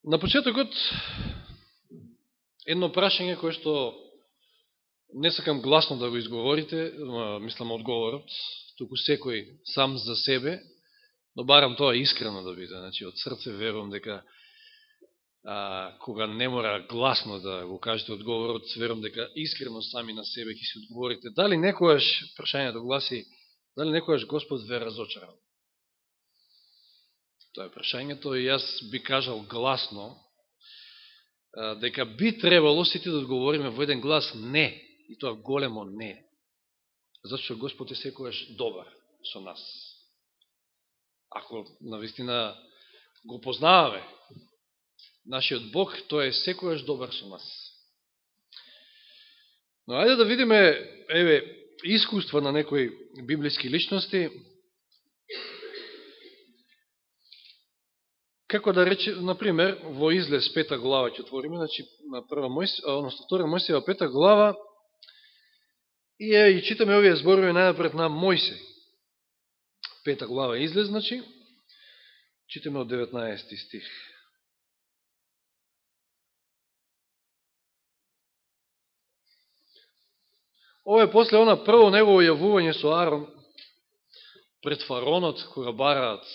На почетокот, едно прашање кое што не сакам гласно да го изговорите, мислам одговорот, туку секој сам за себе, но барам тоа искрено да биде. Значи, од срце верувам дека кога не мора гласно да го кажете одговорот, верувам дека искрено сами на себе ќе си одговорите. Дали некојаш, прашањето гласи, дали некојаш Господ ве разочарал? Тоа е прашањето и јас би кажал гласно дека би требало сите да одговориме во еден глас не, и тоа големо не. Зашто Господ е секојаш добар со нас. Ако навистина го познаваме нашиот Бог, тој е секојаш добар со нас. Но ајде да видиме искуства на некои библиски личности. Како да рече, например, во Излез 5 глава ќе отвориме, значи на 2 Мојсиева 5 глава и читаме овие зборови најнапред на Мојсей. 5 глава Излез, значи, читаме од 19 стих. Ова е после она прво негово јавување со Арон пред фараонот, кога бараат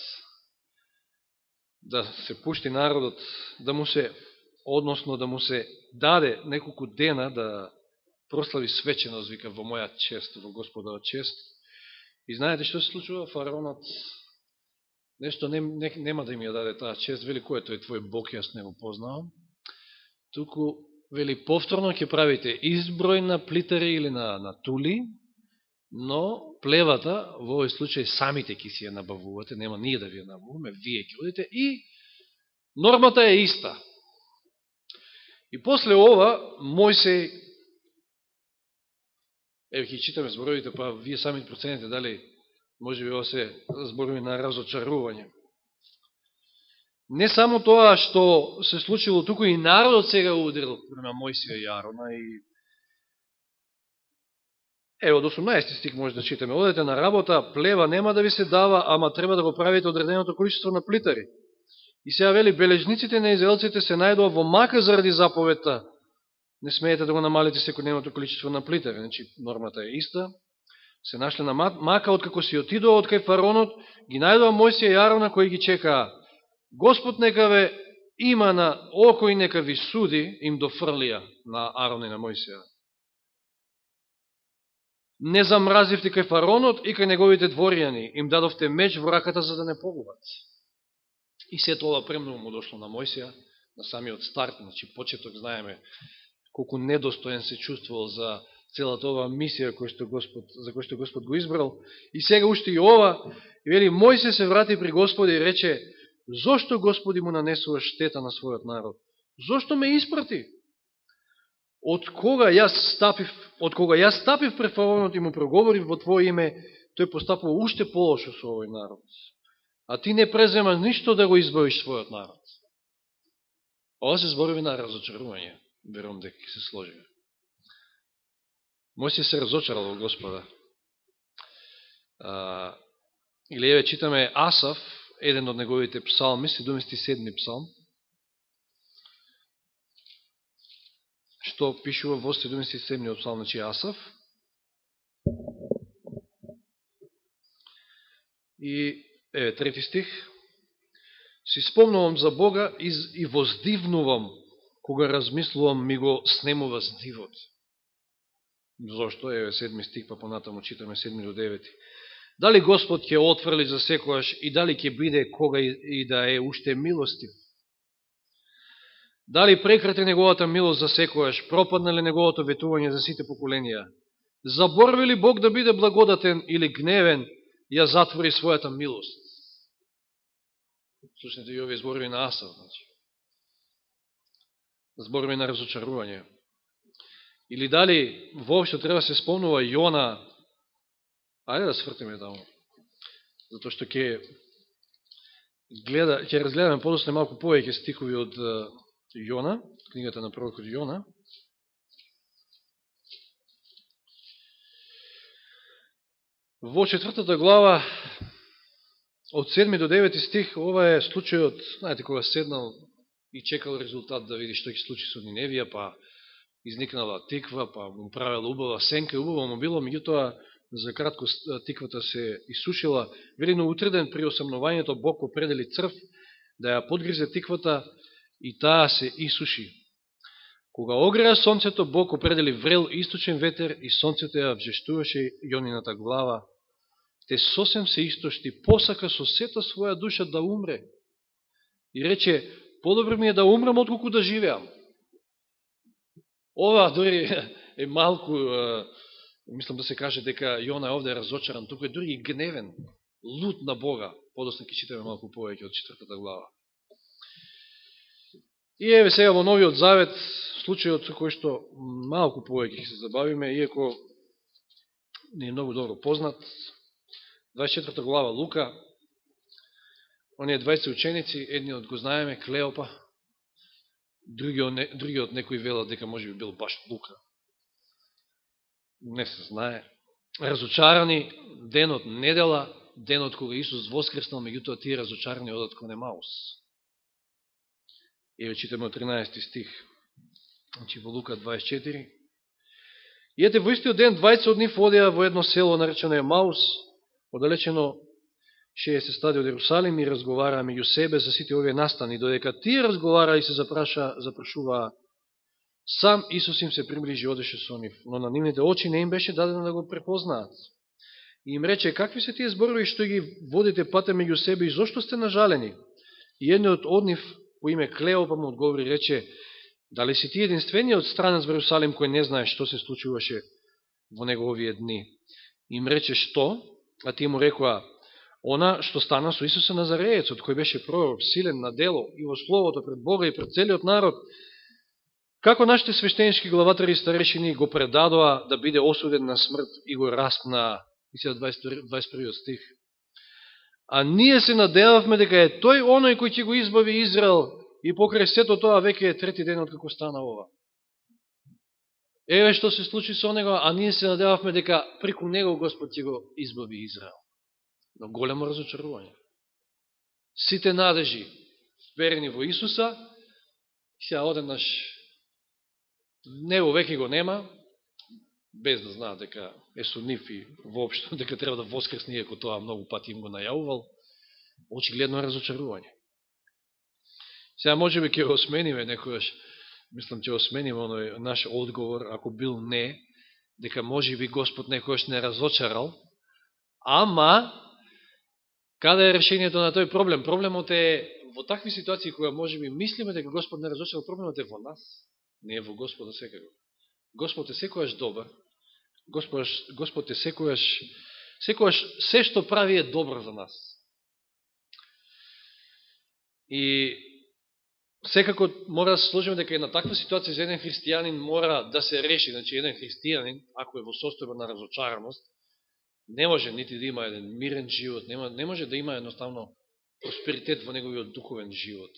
да се пушти народот, да му се, односно да му се даде неколку дена да прослави свеченост, вика, во моја чест, во Господова чест. И знаете што се случува? Фараонот нешто нема да им ја даде таа чест, вели, кој е тој твој Бог, јас не го познавам. Туку, вели, повторно ќе правите изброј на плитари или на тули, но плевата, во овој случај, самите ќе си ја набавувате, нема ние да ви ја набавуваме, вие ќе одите и нормата е иста. И после ова, Мојсей, ќе читаме зборовите, па вие сами процените дали може би ова се зборови на разочарување. Не само тоа што се случило, туку и народот сега удрил према Мојсија и Арона и од 18 стих може да читаме. Одете на работа, плева нема да ви се дава, ама треба да го правите одреденото количество на плитари. И сега вели, бележниците на израелците се најдува во мака заради заповедта. Не смеете да го намалите секојдневното количество на плитари. Значи, нормата е иста. Се нашле на мака, откако си отидува од кај фараонот, ги најдува Мојсија и Арона кои ги чекаа. Господ нека ве има на око и нека ви суди, им дофрлија на Арона и на Мојсија. Не замразивте кај фараонот и кај неговите дворјани, им дадовте меч во раката за да не погубат. И сето ова премногу му дошло на Мојсија, на самиот старт, значи почеток, знаеме колку недостоен се чувствувал за целата ова мисија за која што Господ го избрал. И сега уште и ова, и вели, Мојсија се врати при Господа и рече, зошто Господи му нанесува штета на својот народ? Зошто ме испрати? Од кога јас стапив пред фараонот и му проговорив во Твое име, тој постапува уште полошо со овој народ. А ти не презема ништо да го избавиш својот народ. Ова се зборови на разочарување. Верувам дека ќе се сложиме. Мојсија се разочарал во Господа. Или еве читаме Асав, еден од неговите псалми, 77 псалм, што пишува во 77 псалм, значи Асав. И еве трети стих. Си спомнувам за Бога и воздивнувам, кога размислувам, ми го снемува здивот. Зошто? Еве 7 стих, па понатаму читаме 7 до 9. Дали Господ ќе отфрли за секојаш и дали ќе биде кога и да е уште милостив? Дали прекрати неговата милост за секојаш, пропадна ли неговото ветување за сите поколенија? Заборви ли Бог да биде благодатен или гневен, ја затвори својата милост? Слушнете и овие зборови на Асав, значи. Зборови на разочарување. Или дали воопшто треба се спомнува Јона? Ајде да свртиме таму. Затоа што ќе разгледаме подоцна малку повеќе стихови од Јона, книгата на пророкот Јона. Во 4 глава, од 7 до 9 стих, ова е случајот, знаете, кога седнал и чекал резултат да види што ќе случи со Ниневија, па изникнала тиква, па му правила убава сенка, убаво му било, меѓутоа за кратко тиквата се исушила. Вели, но утреден при осамнувањето Бог определи црв да ја подгризе тиквата и таа се исуши. Кога огреа сонцето, Бог определи врел источен ветер и сонцето ја вжештуваше Јонината глава. Те сосем се истошти, посака со сета своја душа да умре. И рече, подобро ми е да умрам, отколку да живеам. Ова дори е малку, мислам да се каже дека Јона овде е разочаран, туку е дори и гневен, лут на Бога. Подосна ќе читаме малку повеќе од 4 глава. И еве сега во Новиот Завет, случајот со кој што малку повеќе ќе се забавиме, иако не е многу добро познат. 24 глава Лука, оние 20 ученици, едниот го знаеме, Клеопа, другиот некој велат дека може би бил баш Лука. Не се знае. Разочарани, денот недела, денот кога Исус воскреснал, меѓутоа тие разочарани одат кон Емаус. Еве читаме од 13 стих, значи во Лука 24. И ете во истиот ден 20 од нив одеа во едно село наречено Емаус, оддалечено 60 стади од Јерусалим, и разговараа меѓу себе за сите овие настани. Додека тие разговараа и се запрашуваа, сам Исус им се приближи и одеше со нив, но на нивните очи не им беше дадено да го препознаат. И им рече, какви се тие зборови што ги водите пате меѓу себе и зошто сте нажалени? И едниот од нив, по име Клеопа, му одговори, рече, дали си ти единствениот странец во Јерусалим кој не знае што се случуваше во него овие дни? Им рече, што? А тие му рекоа, она што стана со Исуса Назареецот, кој беше пророк, силен на дело и во словото пред Бога и пред целиот народ, како нашите свештенички главатари и старешини го предадоа да биде осуден на смрт и го распнаа. И сега 21 стих. А ние се надевавме дека е тој оној кој ќе го избави Израел, и покрај сето тоа веќе е трети ден од како стана ова. Еве што се случи со него, а ние се надевавме дека преку него Господ ќе го избави Израел. Но големо разочарување. Сите надежи верени во Исуса, сега одеднаш него веќе го нема, без да знаат дека е со нив и воопшто дека треба да воскресне, иако тоа многу пати им го најавувал, очигледно разочарување. Сега може би ќе го смениме некојаш, мислам ќе го смениме оној наш одговор, ако бил не, дека може би Господ некојаш не разочарал, ама каде е решението на тој проблем? Проблемот е во такви ситуации кога може би мислиме дека Господ не разочарал, проблемот е во нас, не е во Господа секако. Господ е секојаш добар, Господ е секојаш се што прави е добро за нас. И секако мора да се сложиме дека и на таква ситуација за еден христијанин мора да се реши. Значи, еден христијанин, ако е во состојба на разочараност, не може нити да има еден мирен живот, не може да има едноставно просперитет во неговиот духовен живот.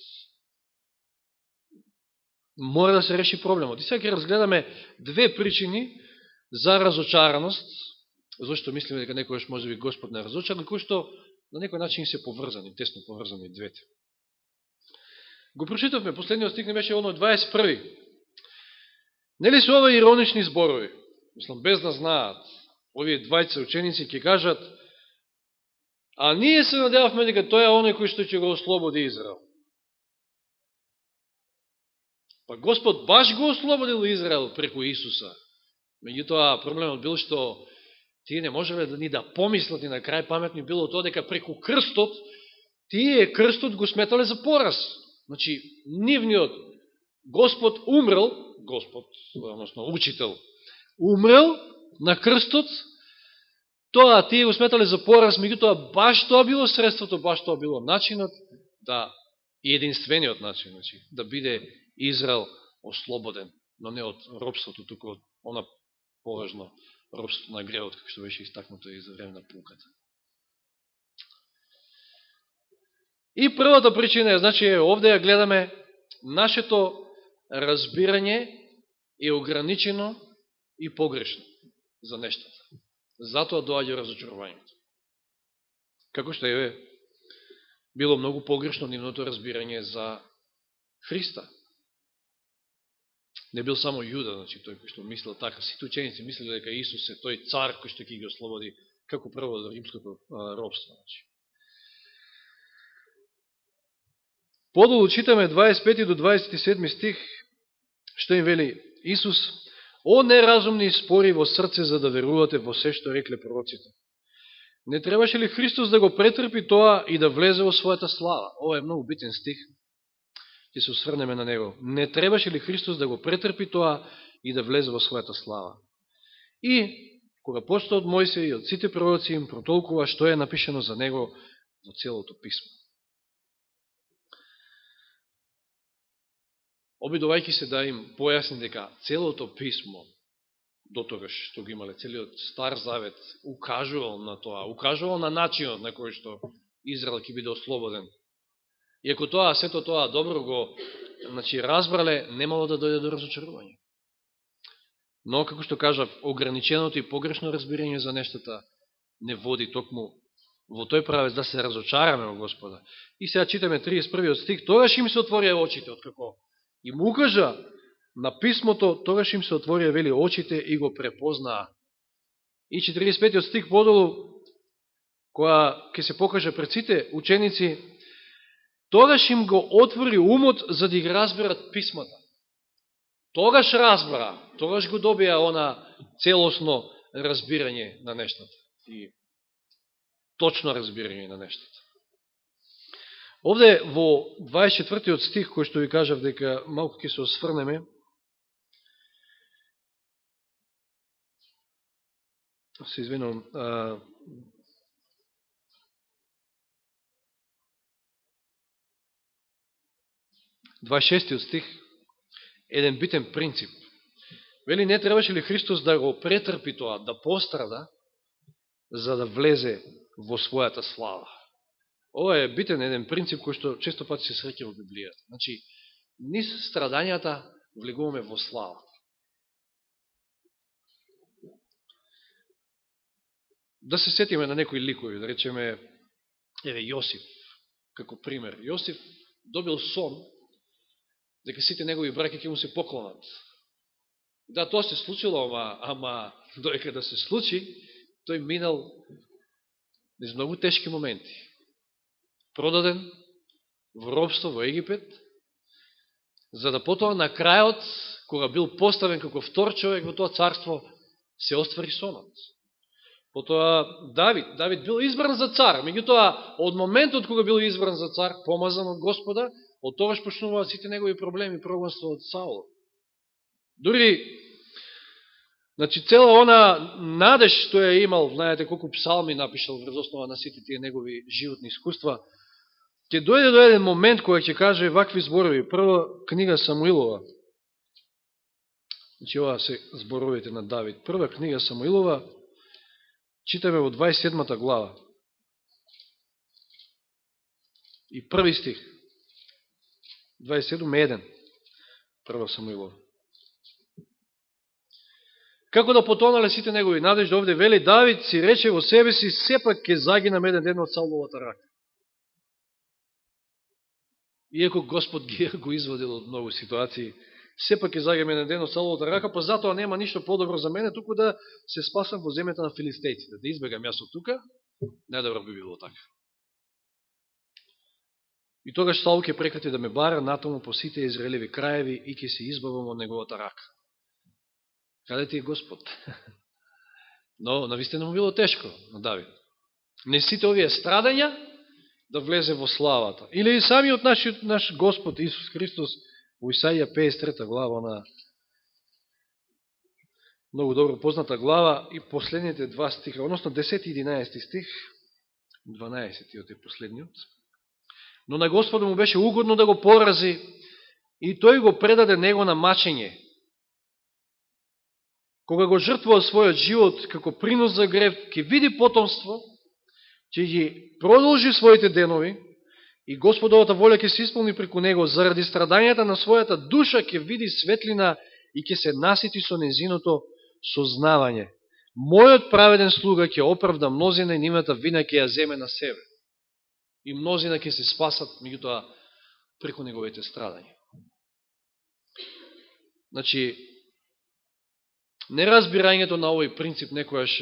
Мора да се реши проблемот. И сега ќе разгледаме две причини за разочараност, зашто мислиме дека некојаш може би Господ не разочаран, кои што на некој начин се поврзани, тесно поврзани двете. Го прочитавме, последниот стих не беше оно 21. Нели се ова иронични зборови? Мислам, без да знаат, овие 20 ученици ќе кажат, а ние се надевавме дека тој е оној кој што ќе го ослободи Израел. Па Господ баш го ослободил Израел преку Исуса. Меѓутоа, проблемот бил што тие не можеле да ни да помислат и на крај паметни било тоа дека преку крстот, тие крстот го сметале за пораз. Значи, нивниот Господ умрел, Господ, односно учител, умрел на крстот, тоа тие го сметале за пораз, меѓутоа баш тоа било средството, баш тоа било начинот да, и единствениот начин, значи, да биде Израел ослободен, но не од робството, туку од она поважно робството на гревот, како што беше истакнато и за време на пуката. И првата причина е, значи, овде ја гледаме, нашето разбирање е ограничено и погрешно за нештата. Затоа доаѓа разочарувањето. Како што е било многу погрешно нивното разбирање за Христа. Не бил само Јуда, значи тој кој што мислил така. Сите ученици мислили дека Исус е тој цар кој што ќе ги ослободи како прво од римското робство. Значи. Подолу читаме 25 до 27 стих, што им вели Исус: "О неразумни спори во срце за да верувате во се што рекле пророците. Не требаше ли Христос да го претрпи тоа и да влезе во својата слава?" Ова е многу битен стих. Ќе се осврнеме на него. Не требаше ли Христос да го претрпи тоа и да влезе во својата слава? И кога почта од Мојсија и од сите пророци им протолкува што е напишано за него во целото писмо. Обидувајќи се да им појасни дека целото писмо, до тогаш што го имале целиот Стар Завет, укажувал на тоа, укажувал на начинот на кој што Израел ќе биде ослободен. И ако тоа, сето тоа добро го разбрале, немало да дојде до разочарување. Но, како што кажав, ограниченото и погрешно разбирање за нештата не води токму во тој правец да се разочараме во Господа. И сега читаме 31 стих: "Тогаш им се отворија очите", откако и му укажа на писмото, тогаш им се отворија, вели, очите и го препознаа. И 45 стих подолу, која ќе се покаже пред сите ученици, тогаш им го отвори умот за да ги разберат писмата. Тогаш разбра, тогаш го добија она целосно разбирање на нештата. И точно разбирање на нештата. Овде во 24 стих, кој што ви кажав дека малку ќе се осврнеме, се извинувам, 26 стих, еден битен принцип. Вели, не требаше ли Христос да го претрпи тоа, да пострада, за да влезе во својата слава? Ова е битен еден принцип кој што често пати се среќа во Библијата. Значи, низ страдањата влегуваме во слава. Да се сетиме на некои ликови, да речеме, Јосиф, како пример. Јосиф добил сон дека сите негови браќа ќе му се поклонат. Да, тоа се случило, ама доека да се случи, тој минал низ многу тешки моменти. Продаден во робство во Египет, за да потоа на крајот, кога бил поставен како втор човек во тоа царство, се оствари сонот. Потоа Давид бил избран за цар, меѓутоа од моментот кога бил избран за цар, помазан од Господа, од тогаш почнуваат сите негови проблеми, прогонство од Саул. Дури, значи, цела она надеж што ја имал, знаете колку псалми напишал врз основа на сите тие негови животни искуства, ќе дојде до еден момент кој ќе каже вакви зборови. Прва книга Самуилова, значи ова се зборовите на Давид. Прва книга Самуилова, читаме во 27 глава. И први стих. 27.1. Прва Самуилова. Како да потонале сите негови надежди, овде вели, Давид си рече во себе си, сепак ќе загинам еден ден од Сауловата рака. Иако Господ ги го изводил од многу ситуации, сепак ќе загинам еден ден од Сауловата рака, па затоа нема ништо подобро за мене, туку да се спасам во земјата на филистејците, да избегам јас од тука, најдобро би било така. И тогаш Саул ќе прекрати да ме бара натаму по сите израелеви краеви и ќе се избавам од неговата рака. Каде ти е Господ? Но навистина му било тешко на Давид. Не сите овие страдања да влезе во славата. Или и самиот наш Господ Исус Христос во Исаија 53 глава, на многу добро позната глава, и последните два стиха, односно 10 и 11 стих, 12 е последниот. Но на Господа му беше угодно да го порази и тој го предаде него на мачење. Кога го жртвува својот живот како принос за грев, ќе види потомство, ќе ги продолжи своите денови и Господовата воља ќе се исполни преку него. Заради страдањата на својата душа ќе види светлина и ќе се насити со незиното сознавање. Мојот праведен слуга ќе оправда мнозина и нивната вина ќе ја земе на себе. И мнозина ќе се спасат, меѓутоа, преку неговите страдања. Значи, неразбирањето на овој принцип некојаш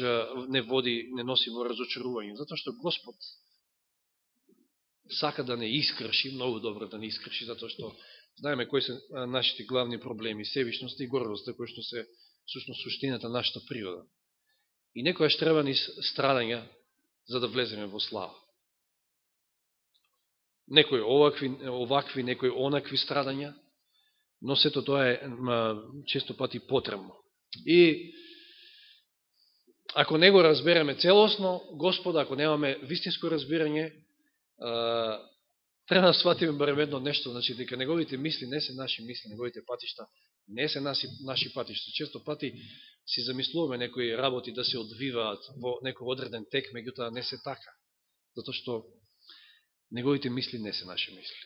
не носи во разочарување, затоа што Господ сака да не искрши, многу добро да не искрши, затоа што знаеме кои се нашите главни проблеми, севишност и гордост, кои што се всушност суштината на нашата природа. И некојаш треба ни страдања за да влеземе во слава. Некои овакви, некои онакви страдања, но сето тоа е често пати потребно. И ако не го разбереме целосно Господа, ако немаме вистинско разбирање, треба да сватиме барем едно нешто, значи дека неговите мисли не се наши мисли, неговите патишта не се наши патишта. Често пати си замислуваме некои работи да се одвиваат во некој одреден тек, меѓутоа не се така. Затоа што неговите мисли не се наши мисли.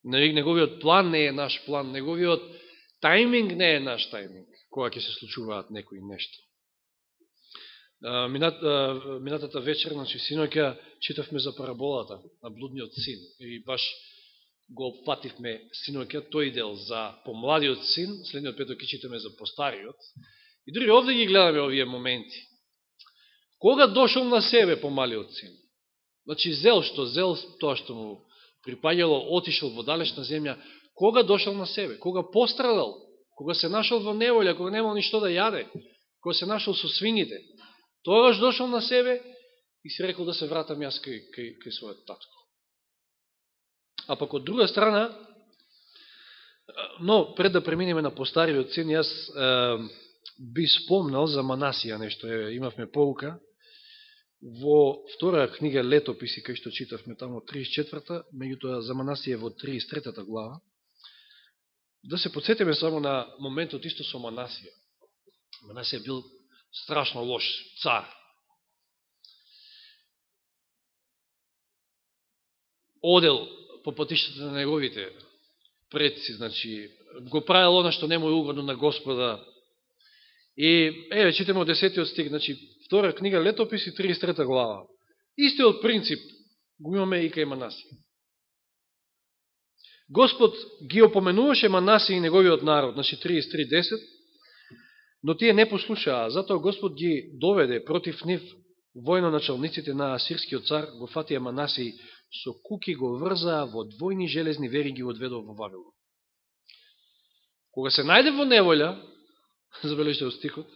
Неговиот план не е наш план, неговиот тајминг не е наш тајминг, кога ќе се случуваат некои нешта. Минатата вечер, значи синоќа, читавме за параболата на блудниот син и баш го опфативме синоќа тој дел за помладиот син, следниот петок ќе читаме за постариот. И дури овде ги гледаме овие моменти. Кога дошол на себе помалиот син? Значи зел тоа што му припаѓало, отишел во далечна земја, кога дошол на себе? Кога пострадал? Кога се нашол во неволја, кога немал ништо да јаде? Кога се нашол со свињите? Тогаш дошол на себе и си рекол да се вратам јас кај својот татко. А пак од друга страна, но пред да преминеме на постариот син, јас би спомнал за Манасија нешто, имавме поука во втора книга Летописи, кај што читавме тамо 34-та, меѓутоа за Манасија во 33-та глава. Да се подсетиме само на моментот исто со Манасија. Манасија бил страшно лош цар. Одел по патиштата на неговите предци, значи, го правил она што не му е угодно на Господа. И, читаме од 10-тиот стих, значи, втора книга Летописи, 33 глава. Истиот принцип го имаме и кај Манасија. Господ ги опоменуваше Манасија и неговиот народ, значи 33:10, но тие не послушаа, затоа Господ ги доведе против нив војноначалниците на асирскиот цар, го фатија Манасија со куки, го врзаа во двојни железни вериги и одведоо во Вавилон. Кога се најде во неволја, забележите од стихот,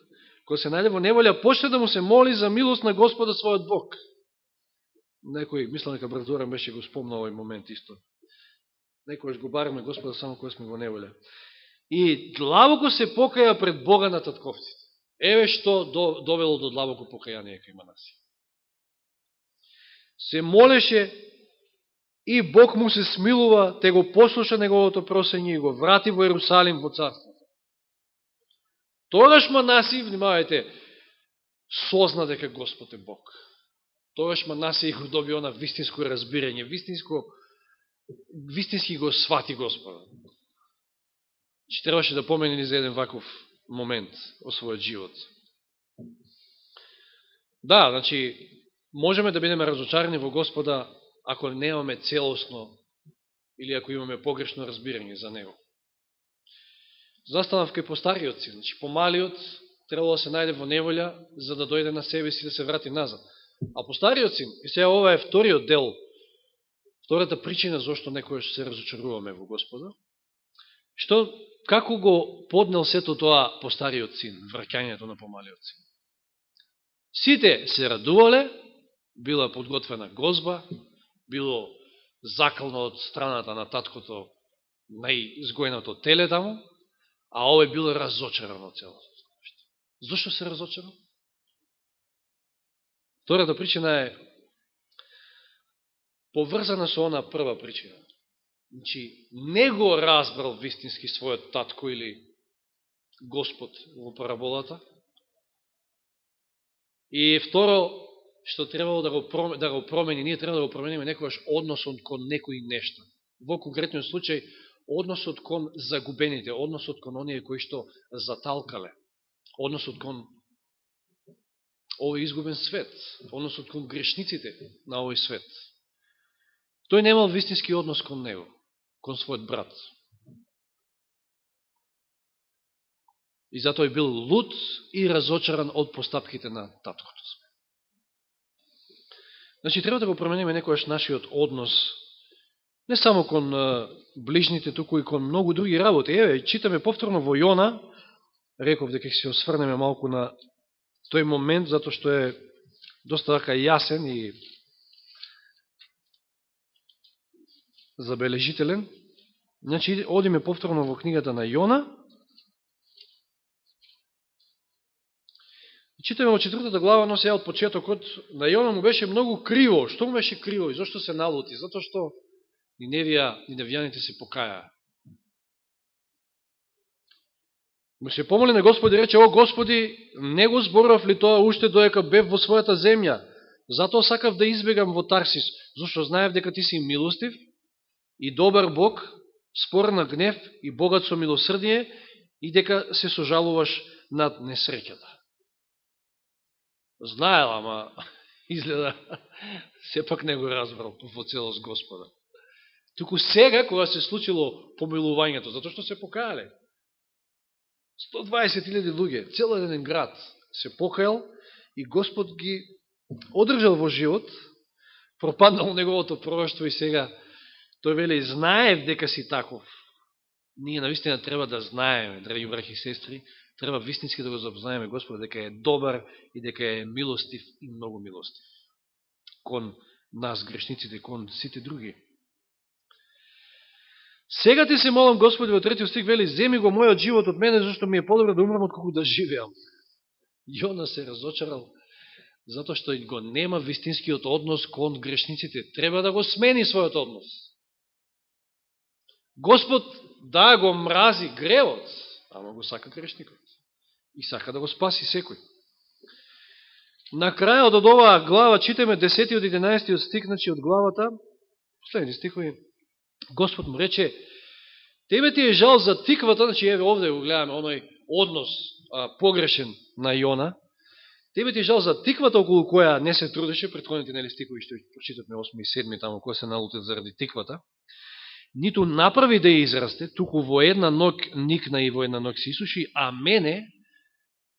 кога се најде во неволја, почне да му се моли за милост на Господа својот Бог. Некој, мислам дека брат Зоран беше го спомнал овој момент исто. Некојаш го бараме Господа само кога сме во неволја. И длабоко се покаја пред Бога на татковците. Еве што довело до длабоко покаяние кај Манасија. Се молеше и Бог му се смилува, те го послуша неговото просење и го врати во Ерусалим во царството. Тогаш Манасија, внимавајте, созна дека Господ е Бог. Тогаш Манасија го доби она вистинско разбирање, вистински го свати Господа. Че требаше да помени за еден ваков момент во својот живот. Да, значи, можеме да бидеме разочарани во Господа ако немаме целосно или ако имаме погрешно разбирање за Него. Застанав кај постариот си, значи помалиот требало да се најде во неволја за да дојде на себе си да се врати назад. А постариот син, и сега ова е вториот дел, втората причина зашто некојаш се разочаруваме во Господа, како го поднел сето тоа постариот син, враќањето на помалиот син. Сите се радувале, била подготвена гозба, било закално од страната на таткото најизгоеното теле таму, а овој бил разочаран од целото. Зошто се разочаран? Втората причина е поврзана со она прва причина. Значи, не го разбрал вистински својот татко или Господ во параболата. И второ, што требало да го промени, ние треба да го промениме некојаш односот кон некои нешта. Во конкретниот случај, односот кон загубените, односот кон оние кои што заталкале, односот кон овој изгубен свет, односот кон грешниците на овој свет. Тој немал вистински однос кон него, кон својот брат. И затоа бил луд и разочаран од постапките на таткото. Значи, треба да го промениме некојаш нашиот однос, не само кон ближните, туку и кон многу други работи. Еве, читаме повторно во Јона, реков дека ќе се осврнеме малку на тој момент, затоа што е доста така јасен и забележителен. Значи, одиме повторно во книгата на Јона. Читаме во 4 глава, но сега од почетокот, на Јона му беше многу криво. Што му беше криво и зашто се налути? Затоа што ниневјаните се покаја. Му се помоли на Господи, рече: о Господи, не го зборував ли тоа уште доека бев во својата земја? Затоа сакав да избегам во Тарсис, зашто знаев дека ти си милостив и добар Бог, спор на гнев и богат со милосрдие, и дека се сожалуваш над несреќата. Знаел, ама изгледа сепак не го разбрал во целост Господа. Туку сега, кога се случило помилувањето, затоа што се покаале, 120.000 луѓе, цел еден град се покајал и Господ ги одржал во живот, пропаднал неговото пророштво и сега тој вели: знаев дека си таков. Ние навистина треба да знаеме, драги браќи и сестри, треба вистински да го запознаеме Господ, дека е добар и дека е милостив и многу милостив кон нас грешниците, кон сите други. Сега ти се молам, Господи, во 3 стих вели: земи го мојот живот од мене, зашто ми е подобро да умрам отколку да живеам. Јона се разочарал затоа што го нема вистинскиот однос кон грешниците. Треба да го смени својот однос. Господ да го мрази гревот, ама го сака грешникот. И сака да го спаси секој. На крајот од оваа глава читаме 10 од 11 стих, значи од главата, последните стихови, Господ му рече: тебе ти е жал за тиквата, значи еве овде го гледаме оној однос погрешен на Јона. Тебе ти е жал за тиквата околу која не се трудеше, претходните нели стихови што прочитавме 8 и 7 таму, која се налутат заради тиквата. Ниту направи да ја израсте, туку во една ног никна и во една ног се исуши, а мене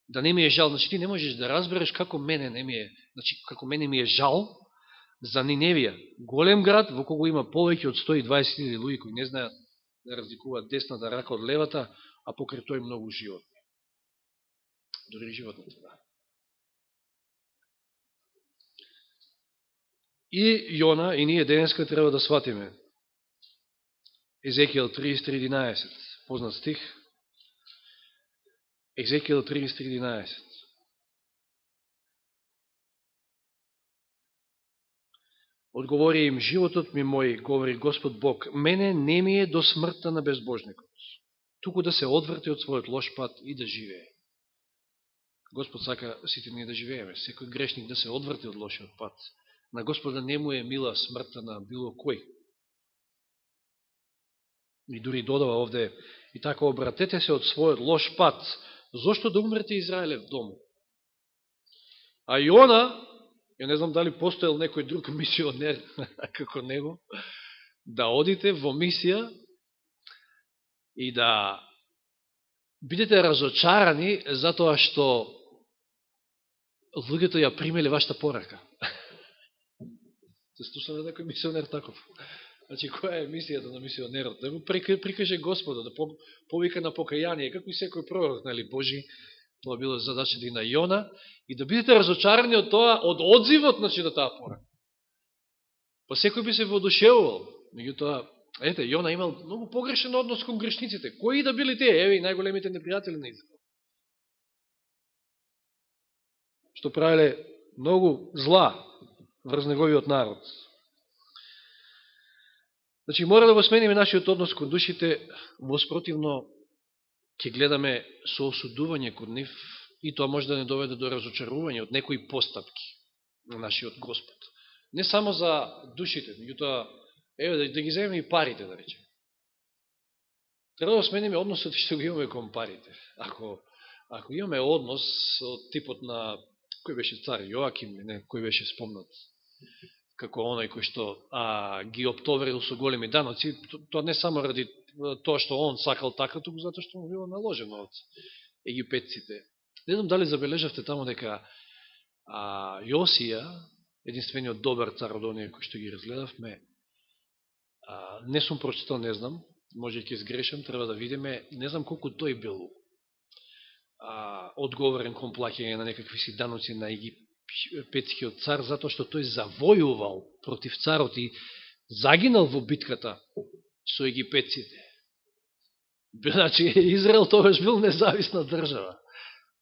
да не ми е жал. Значи ти не можеш да разбереш како мене не ми е, значи како мене ми е жал за Ниневија, голем град во кого има повеќе од 120.000 луѓе кои не знаат да разликуваат десната рака од левата, а покрај тој многу животни. Дори животните, да. И Јона, и ние денеска треба да сватиме Езекијел 33.11, познат стих. Езекијел 33.11. Одговори им: животот ми мој, говори Господ Бог, мене не ми е до смртта на безбожникот, туку да се одврти од својот лош пат и да живее. Господ сака сите ние да живееме, секој грешник да се одврти од лошиот пат. На Господа не му е мила смртта на било кој. И дури додава овде: и така обратете се од својот лош пат. Зошто да умрете Израелев дому? А Јона, ја не знам дали постоел некој друг мисионер како него, да одите во мисија и да бидете разочарани затоа што луѓето ја примеле вашата порака. Се слушаме некој мисионер таков. Значи, која е мисијата на мисионерот? Да му прикаже Господа, да повика на покаяние, како и секој пророк, нели, Божи. Тоа било задачата и на Јона, и да бидете разочарани од тоа, од одзивот, значи, на таа порака. Па секој би се воодушевувал. Меѓутоа, ете, Јона имал многу погрешен однос кон грешниците. Кои да били тие? Еве и најголемите непријатели на Израел. Што правиле многу зла врз неговиот народ. Значи, мора да го смениме нашиот однос кон душите, воспротивно ќе гледаме со осудување кон нив, и тоа може да не доведе до разочарување од некои постапки на нашиот Господ. Не само за душите, меѓутоа, еве да ги земеме и парите, да речем. Треба да смениме односот што го имаме кон парите. Ако имаме однос од типот на кој беше цар Јоаким, не, кој беше спомнат како оној кој што ги оптоварил со големи даноци, тоа не само ради тоа што он сакал така, туку затоа што му било наложено од египетците. Не знам дали забележавте тамо дека Јосија, единствениот добар цар од оние кои што ги разгледавме, не сум прочитал, не знам, може ќе сгрешам, треба да видиме, не знам колку тој бил одговорен кон плаќање на некакви си даноци на египетскиот цар, затоа што тој завојувал против царот и загинал во битката со египетците. Значи, Израел тогаш бил независна држава.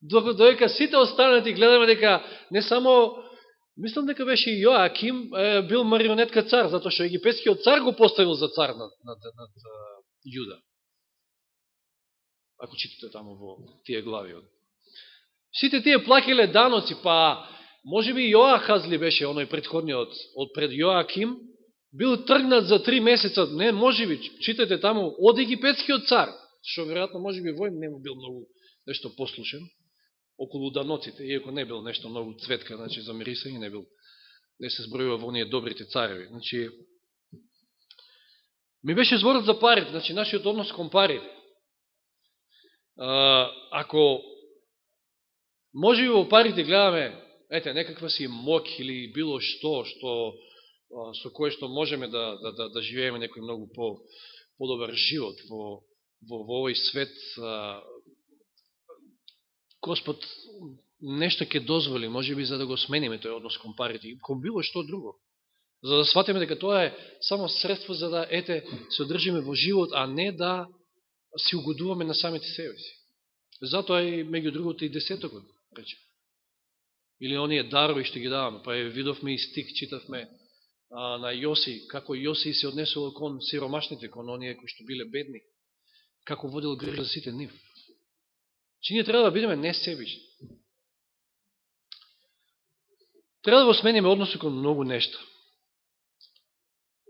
Додека сите останати гледаме дека не само, мислам дека беше и Јоаким бил марионетка цар, затоа што египетскиот цар го поставил за цар над Јуда. Ако читате тамо во тие глави. Сите тие плакеле даноци, па може би Јоахаз ли беше оној предходниот од пред Јоаким, бил тргнат за 3 месеца, не, може би, читате тамо, од египетскиот цар, што веројатно може би вој не му бил многу нешто послушен, околу даноците, иако не бил нешто многу цветка, значи за мирисање не се збројува во оние добрите цареви. Значи, ми беше зборот за парите, значи нашиот однос кон парите. Ако може би во парите гледаме, некаква си моќ или било што со кое што можеме да живееме некој многу подобар живот во овој свет, Господ нешто ќе дозволи, може би за да го смениме тој однос кон парите и кон било што друго. За да сватиме дека тоа е само средство за да се одржиме во живот, а не да си угодуваме на самите себе си. Затоа и меѓу другото и десетокот, рече. Или оние дарови што ги даваме, па видовме и стик, читавме на Јоси, како Јоси се однесувал кон сиромашните, кон оние кои што биле бедни, како водил грижа за сите нив. Че ние треба да бидеме несебични. Треба да го смениме односот кон многу нешта.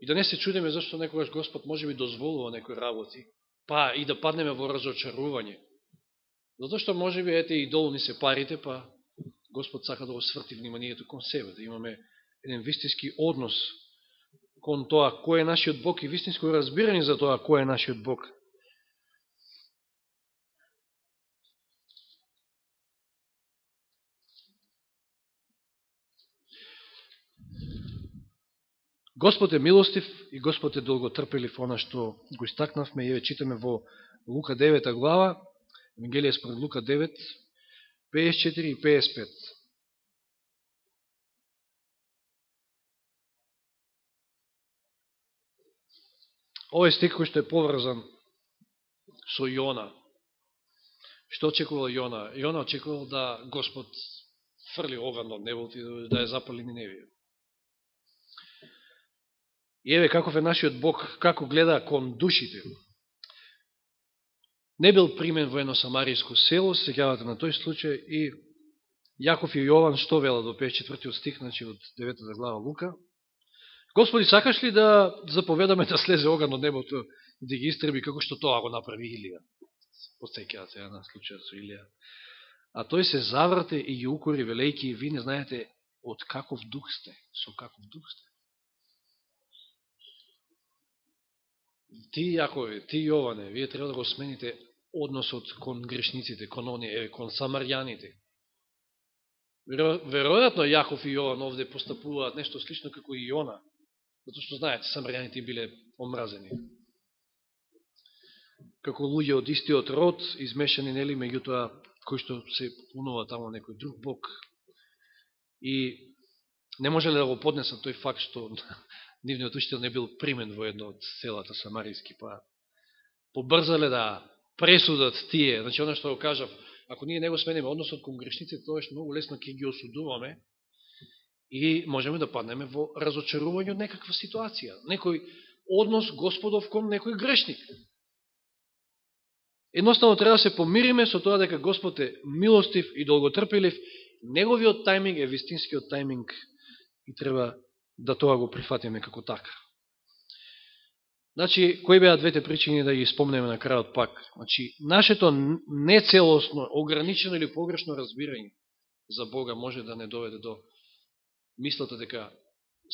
И да не се чудиме зашто некогаш Господ може би дозволува некои работи, па и да паднеме во разочарување. Затоа што може би и долу ни се парите, па Господ сака да го сврти вниманието кон себе, да имаме еден вистински однос кон тоа кој е нашиот Бог и вистинско разбирање за тоа кој е нашиот Бог. Господ е милостив и Господ е долготрпелив, она што го истакнавме и читаме во Лука 9 глава, Евангелие според Лука 9, 54 и 55. Овој стих кој што е поврзан со Јона. Што очекувал Јона? Јона очекувал да Господ фрли оган од небото и да ја запали Ниневија. И еве каков е нашиот Бог, како гледа кон душите. Не бил примен во едно самаријско село, се сеќавате на тој случај, и Јаков и Јован што велат во 54 стих, значи од 9 глава Лука. Господи, сакаш ли да заповедаме да слезе оган од небото и да ги истреби, како што тоа го направи Илија? Подсеќават се на случајот со Илија. А тој се заврте и ги укори, велејки, ви не знаете од каков дух сте, со каков дух сте. Ти, Јакове, ти, Јоване, вие треба да го смените односот кон грешниците, кон оние, кон самарјаните. Веројатно Јаков и Јован овде постапуваат нешто слично како и Јона, затоа што знаете, самарјаните биле омразени. Како луѓе од истиот род, измешани, нели, меѓутоа, кои што се поклонува тамо некој друг Бог. И не можеле да го поднесат тој факт што нивниот учител не бил примен во едно од селата самаријски, па побрзале да пресудат тие. Значи, оно што го кажав, ако ние не го смениме односот кон грешниците, тоа е многу лесно ќе ги осудуваме и можеме да паднеме во разочарување од некаква ситуација. Некој однос Господов кон некој грешник. Едноставно треба да се помириме со тоа дека Господ е милостив и долготрпелив. Неговиот тајминг е вистинскиот тајминг и треба да тоа го прифатиме како така. Значи, кои беа двете причини да ги спомнеме на крајот пак? Значи, нашето нецелосно, ограничено или погрешно разбирање за Бога може да не доведе до мислата дека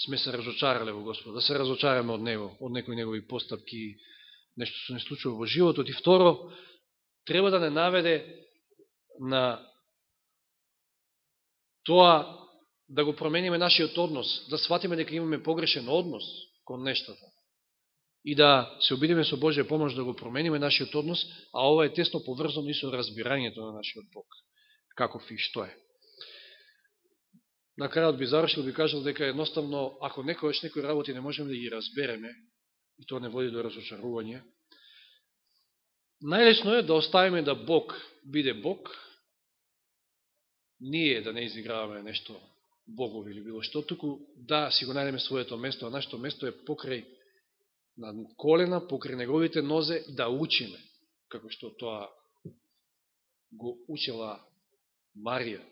сме се разочарале во Господа, да се разочараме од Него, од некои Негови постапки, нешто се не случува во животот. И второ, треба да не наведе на тоа да го промениме нашиот однос, да сватиме дека имаме погрешен однос кон нештата и да се обидиме со Божја помош да го промениме нашиот однос, а ова е тесно поврзано и со разбирањето на нашиот Бог, каков и што е. На крајот би завршил, би кажал дека едноставно, ако некојаш некои работи не можеме да ги разбереме, и тоа не води до разочарување, најлесно е да оставиме да Бог биде Бог, ние да не изиграваме нешто богови или било што, туку да си го најдеме своето место, а нашето место е покрај на колена, покрај неговите нозе, да учиме, како што тоа го учела Марија,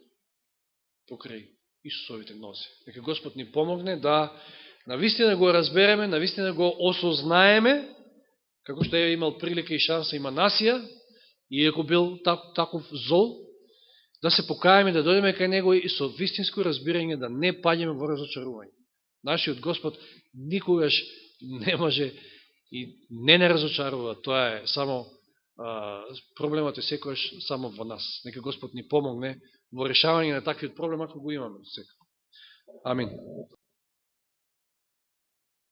покрај Исусовите нозе. Нека Господ ни помогне да навистина го разбереме, навистина го осознаеме, како што е имал прилика и шанса и Манасија, иако бил таков зол, да се покаеме, да дојдеме кај него и со вистинско разбирање да не паѓаме во разочарување. Нашиот Господ никогаш не може и не разочарува. Тоа е само проблемот е секојаш само во нас. Нека Господ ни помогне во решавање на таквиот проблем ако го имаме секако. Амин.